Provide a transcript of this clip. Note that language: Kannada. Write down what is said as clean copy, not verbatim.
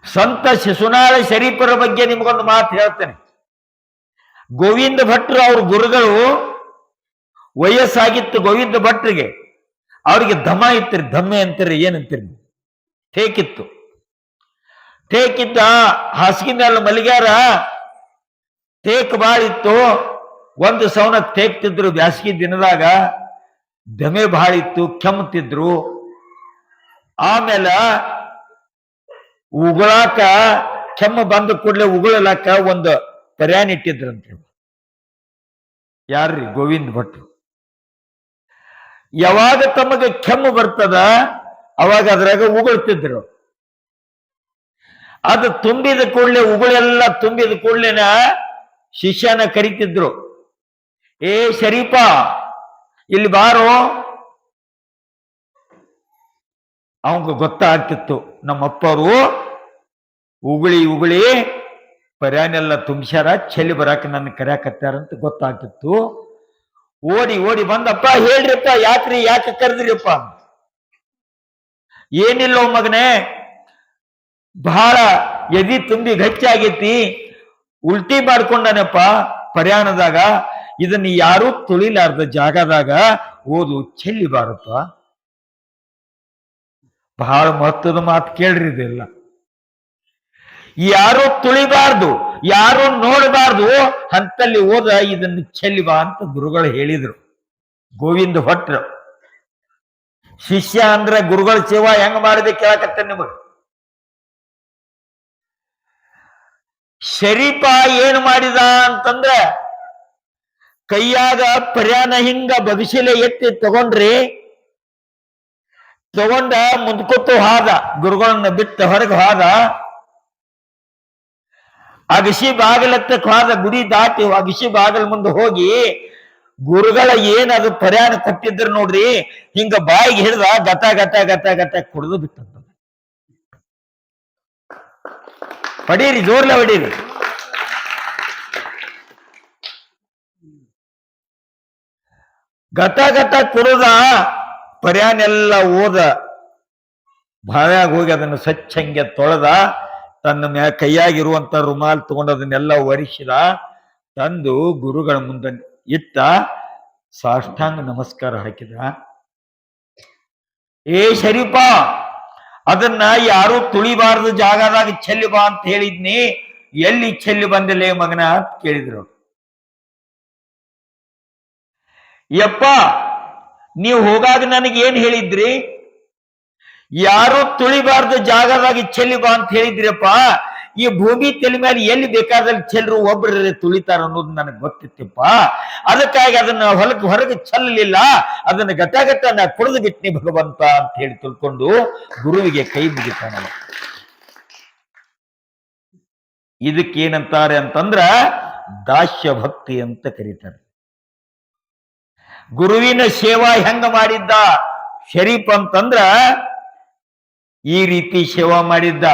ಸಂತ ಶಿಶುನಾಳ ಶರೀಫರ ಬಗ್ಗೆ ನಿಮಗೊಂದು ಮಾತು ಹೇಳ್ತೇನೆ. ಗೋವಿಂದ ಭಟ್ರು ಅವ್ರ ಗುರುಗಳು ವಯಸ್ಸಾಗಿತ್ತು ಗೋವಿಂದ ಭಟ್ರಿಗೆ. ಅವ್ರಿಗೆ ದಮ ಇತ್ತಿರಿ, ದಮ್ಮೆ ಅಂತೀರಿ, ಏನಂತೀರಿ? ತೇಕಿತ್ತು. ತೇಕಿದ್ದ ಹಾಸಿಗೆ ಮೇಲೆ ಮಲಗ್ಯಾರ. ತೇಕ್ ಬಾಳ ಇತ್ತು. ಒಂದು ಸೌನ ತೇಕ್ತಿದ್ರು. ಬ್ಯಾಸಗಿ ದಿನದಾಗ ದಮೆ ಭಾಳ ಇತ್ತು, ಕೆಮ್ಮತಿದ್ರು. ಆಮೇಲೆ ಉಗುಳಾಕ, ಕೆಮ್ಮ ಬಂದ ಕೂಡಲೇ ಉಗುಳಲಾಕ ಒಂದು ಪರ್ಯಾನ್ ಇಟ್ಟಿದ್ರಂತ. ಯಾರ್ರಿ? ಗೋವಿಂದ ಭಟ್ರು. ಯಾವಾಗ ತಮಗೆ ಕೆಮ್ಮು ಬರ್ತದ ಅವಾಗ ಅದ್ರಾಗ ಉಗುಳ್ತಿದ್ರು. ಅದು ತುಂಬಿದ ಕೂಡಲೇ, ಉಗುಳೆಲ್ಲ ತುಂಬಿದ ಕೂಡಲೇನ ಶಿಷ್ಯನ ಕರಿತಿದ್ರು. ಏ ಶರೀಫ, ಇಲ್ಲಿ ಬಾರೋ. ಅವಂಗ ಗೊತ್ತಾಗ್ತಿತ್ತು ನಮ್ಮಪ್ಪರು ಉಗುಳಿ ಉಗುಳಿ ಪರ್ಯಾನೆಲ್ಲ ತುಂಬಿಸ್ಯಾರ, ಚೆಲ್ಲಿ ಬರಾಕ ನನ್ನ ಕರ್ಯಾಕತ್ತಾರಂತ ಗೊತ್ತಾಗ್ತಿತ್ತು. ಓಡಿ ಓಡಿ ಬಂದಪ್ಪ, ಹೇಳ್ರಿಪ್ಪ, ಯಾಕ್ರಿ, ಯಾಕೆ ಕರೆದ್ರಿಪ್ಪ? ಏನಿಲ್ಲೋ ಮಗನೇ, ಬಹಳ ಎದಿ ತುಂಬಿ ಗಚ್ಚಾಗೈತಿ, ಉಲ್ಟಿ ಮಾಡ್ಕೊಂಡನಪ್ಪ ಪರ್ಯಾಣದಾಗ. ಇದನ್ನ ಯಾರೂ ತುಳಿಲಾರ್ದ ಜಾಗದಾಗ ಓದು, ಚೆಲ್ಲಿ ಬಾರಪ್ಪ. ಬಹಳ ಮಹತ್ವದ ಮಾತು ಕೇಳ್ರಿ. ಇದೆಲ್ಲ ಯಾರು ತುಳಿಬಾರ್ದು, ಯಾರು ನೋಡಬಾರ್ದು ಅಂತಲ್ಲಿ ಓದ, ಇದನ್ನು ಚೆಲ್ಲಿ ಬಾ ಅಂತ ಗುರುಗಳು ಹೇಳಿದ್ರು. ಗೋವಿಂದ ಭಟ್ರು ಶಿಷ್ಯ ಅಂದ್ರೆ ಗುರುಗಳ ಸೇವಾ ಹೆಂಗ್ ಮಾಡ್ಬೇಕು ಹೇಳಕತ್ತೆ ನಿಮಗೆ. ಶರೀಫ ಏನು ಮಾಡಿದ ಅಂತಂದ್ರ, ಕೈಯಾಗ ಪರ್ಯಾನ ಹಿಂಗ ಬಗಸಿಲೆ ಎತ್ತಿ ತಗೊಂಡ್ರಿ, ತಗೊಂಡ ಮುಂದ್ಕೊತ್ತು ಹಾದ, ಗುರುಗಳನ್ನ ಬಿಟ್ಟು ಹೊರಗೆ ಹಾದ. ಅಗಸಿ ಬಾಗಿಲತ್ತಕ್ಕೆ ಹೋದ, ಗುಡಿ ದಾಟಿ ಅಗಸಿ ಬಾಗಿಲ ಮುಂದೆ ಹೋಗಿ ಗುರುಗಳ ಏನದು ಪರ್ಯಾಣ ಕೊಟ್ಟಿದ್ರು ನೋಡ್ರಿ, ಹಿಂಗ ಬಾಯಿಗೆ ಹಿಡ್ದ ಗತ ಗತ ಗತ ಗತ ಕುಡಿದು ಬಿಟ್ಟಂತ. ಹೊಡೀರಿ, ಜೋರ್ಲೆ ಹೊಡೀರಿ. ಗತ ಗತ ಕುಡಿದ ಪರ್ಯಾನೆಲ್ಲ ಓದ, ಬಾವ್ಯಾಗ ಹೋಗಿ ಅದನ್ನು ಸ್ವಚ್ಛಂಗೆ ತೊಳೆದ, ತನ್ನ ಕೈಯಾಗಿರುವಂತ ರುಮಾಲ್ ತಗೊಂಡು ಅದನ್ನೆಲ್ಲ ಒರೆಸಿದ, ತಂದು ಗುರುಗಳ ಮುಂದೆ ಇಟ್ಟ, ಸಾಷ್ಟಾಂಗ ನಮಸ್ಕಾರ ಹಾಕಿದ. ಏ ಶರೀಫ, ಅದನ್ನ ಯಾರು ತುಳಿಬಾರದು ಜಾಗದಾಗ ಚೆಲ್ಲಿ ಬಾ ಅಂತ ಹೇಳಿದ್ನಿ, ಎಲ್ಲಿ ಚೆಲ್ಲಿ ಬಂದಿಲ್ಲ ಮಗನ ಅಂತ ಕೇಳಿದ್ರು. ಯಪ್ಪ, ನೀವು ಹೋಗಾಗ ನನಗೆ ಏನ್ ಹೇಳಿದ್ರಿ? ಯಾರು ತುಳಿಬಾರ್ದು ಜಾಗದಾಗಿ ಚೆಲ್ಲಿ ಬಾ ಅಂತ ಹೇಳಿದ್ರಪ್ಪ. ಈ ಭೂಮಿ ತಲೆ ಮೇಲೆ ಎಲ್ಲಿ ಬೇಕಾದಲ್ಲಿ ಚೆಲ್ಲರು, ಒಬ್ಬರೇ ತುಳಿತಾರ ಅನ್ನೋದು ನನಗೆ ಗೊತ್ತಿತ್ತಪ್ಪ. ಅದಕ್ಕಾಗಿ ಅದನ್ನ ಹೊರಗೆ ಚೆಲ್ಲಲಿಲ್ಲ, ಅದನ್ನ ಗತ ನಾ ಕುಡಿದು ಬಿಟ್ನಿ ಭಗವಂತ ಅಂತ ಹೇಳಿ ತಿಳ್ಕೊಂಡು ಗುರುವಿಗೆ ಕೈ ಮುಗಿತಾನ. ಇದಕ್ಕೇನಂತಾರೆ ಅಂತಂದ್ರ ದಾಸ್ಯ ಭಕ್ತಿ ಅಂತ ಕರೀತಾರೆ. ಗುರುವಿನ ಸೇವಾ ಹೆಂಗ ಮಾಡಿದ್ದ ಶರೀಫ್ ಅಂತಂದ್ರ ಈ ರೀತಿ ಸೇವಾ ಮಾಡಿದ್ದ.